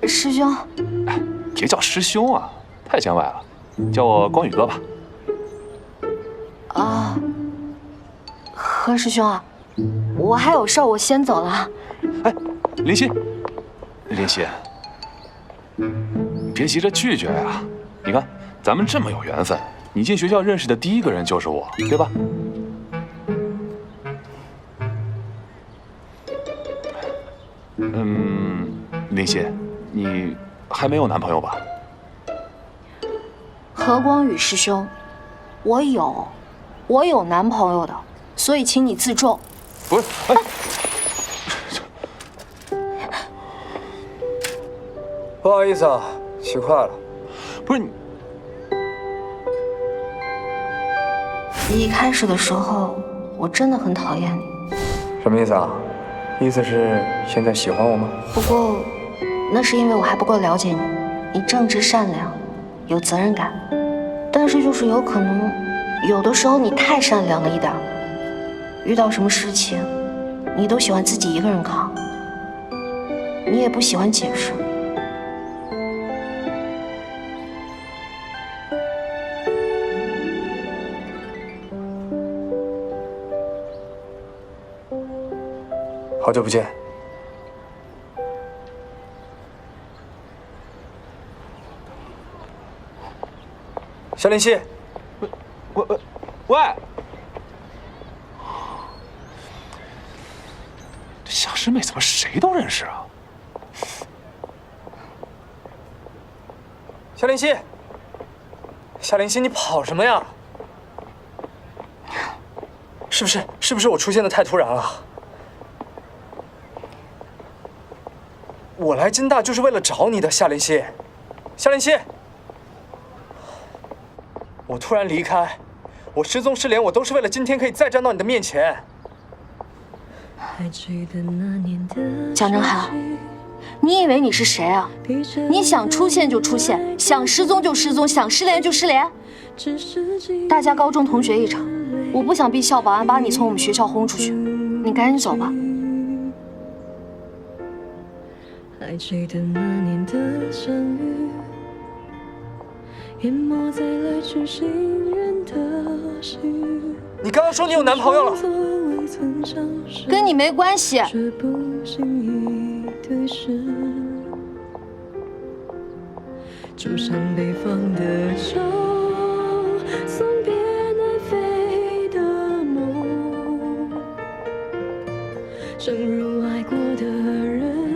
师兄。哎，别叫师兄啊，太见外了，叫我光宇哥吧。啊，何师兄啊，我还有事儿，我先走了。哎，林夕，林夕，你别急着拒绝呀。你看，咱们这么有缘分，你进学校认识的第一个人就是我，对吧？林夕，你还没有男朋友吧？何光宇师兄，我有男朋友的，所以请你自重。不是，哎，不好意思啊，起快了。不是你，一开始的时候，我真的很讨厌你。什么意思啊？意思是现在喜欢我吗？不过，那是因为我还不够了解你。你正直善良，有责任感，但是就是有可能，有的时候你太善良了一点，遇到什么事情，你都喜欢自己一个人扛，你也不喜欢解释。好久不见。夏林夕，喂，这小师妹怎么谁都认识啊？夏林夕，夏林夕，你跑什么呀？是不是我出现的太突然了？我来金大就是为了找你的，夏林夕，夏林夕。我突然离开，我失踪失联，我都是为了今天可以再站到你的面前。蒋正海，你以为你是谁啊？你想出现就出现，想失踪就失踪，想失联就失联。大家高中同学一场，我不想逼校保安把你从我们学校轰出去，你赶紧走吧。还记得那年的相遇，淹没在来去行人的心。你刚刚说你有男朋友了，跟你没关系。就像北方的秋，送别南飞的梦，正如爱过